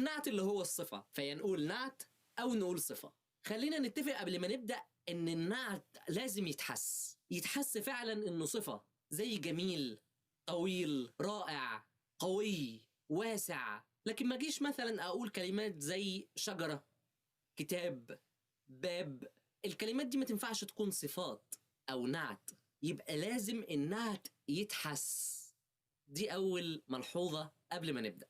والنعت اللي هو الصفة، فينقول نعت أو نقول صفة. خلينا نتفق قبل ما نبدأ إن النعت لازم يتحس فعلا إنه صفة، زي جميل، طويل، رائع، قوي، واسع. لكن ما جيش مثلا أقول كلمات زي شجرة، كتاب، باب. الكلمات دي ما تنفعش تكون صفات أو نعت، يبقى لازم النعت يتحس. دي أول ملحوظة قبل ما نبدأ.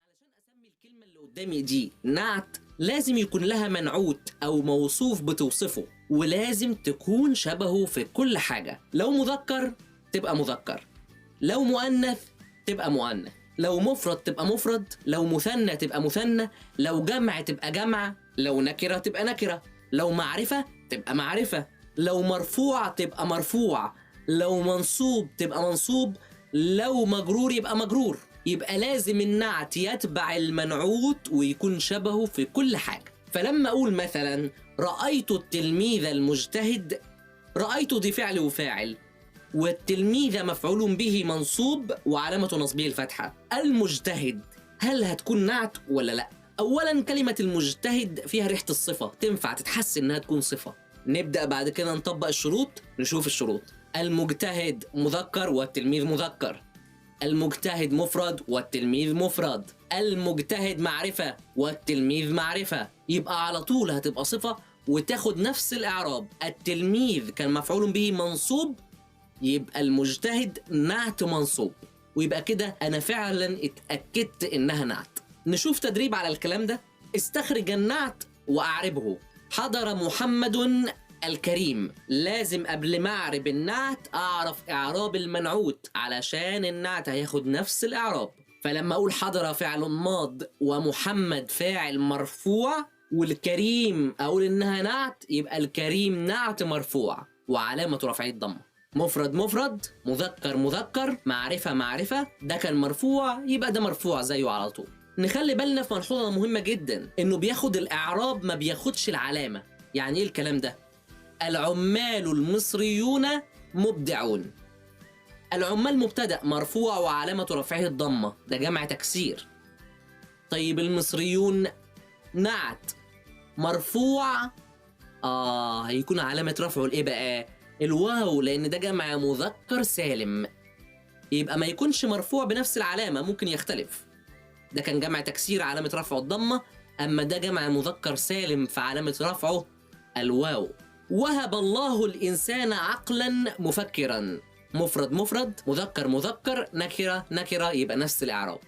علشان أسمي الكلمة اللي قدامي دي نعت، لازم يكون لها منعوت أو موصوف بتوصفه، ولازم تكون شبهه في كل حاجة. لو مذكر تبقى مذكر، لو مؤنث تبقى مؤنث، لو مفرد تبقى مفرد، لو مثنى تبقى مثنى، لو جمع تبقى جمع، لو نكرة تبقى نكرة، لو معرفة تبقى معرفة، لو مرفوع تبقى مرفوع، لو منصوب تبقى منصوب، لو مجرور يبقى مجرور. يبقى لازم النعت يتبع المنعوت ويكون شبهه في كل حاجة. فلما أقول مثلا رأيت التلميذ المجتهد، رأيت دي فعل وفاعل، والتلميذ مفعول به منصوب وعلامة نصبه الفتحة. المجتهد هل هتكون نعت ولا لا؟ أولا كلمة المجتهد فيها ريحة الصفة، تنفع تتحس إنها تكون صفة. نبدأ بعد كده نطبق الشروط، نشوف الشروط. المجتهد مذكر والتلميذ مذكر، المجتهد مفرد والتلميذ مفرد، المجتهد معرفة والتلميذ معرفة. يبقى على طول هتبقى صفة وتاخد نفس الإعراب. التلميذ كان مفعول به منصوب، يبقى المجتهد نعت منصوب، ويبقى كده أنا فعلا اتأكدت إنها نعت. نشوف تدريب على الكلام ده. استخرج النعت وأعربه. حضر محمد الكريم. لازم قبل ما أعرب النعت أعرف إعراب المنعوت، علشان النعت هياخد نفس الإعراب. فلما أقول حضر فعل ماض ومحمد فاعل مرفوع والكريم أقول إنها نعت، يبقى الكريم نعت مرفوع وعلامة رفعه الضمة. مفرد مفرد، مذكر مذكر، معرفة معرفة، ده كان مرفوع يبقى ده مرفوع زيه على طول. نخلي بالنا في ملحوظة مهمة جدا، إنه بياخد الإعراب ما بياخدش العلامة. يعني إيه الكلام ده؟ العمال المصريون مبدعون. العمال مبتدأ مرفوع وعلامة رفعه الضمة، ده جمع تكسير. طيب المصريون نعت مرفوع، هيكون علامة رفعه الإيه بقى؟ الواو، لأن ده جمع مذكر سالم، يبقى ما يكونش مرفوع بنفس العلامة، ممكن يختلف. ده كان جمع تكسير علامة رفعه الضمة، أما ده جمع مذكر سالم فعلامة رفعه الواو. وهب الله الإنسان عقلا مفكرا. مفرد مفرد، مذكر مذكر، نكرة نكرة، يبقى نفس الإعراب.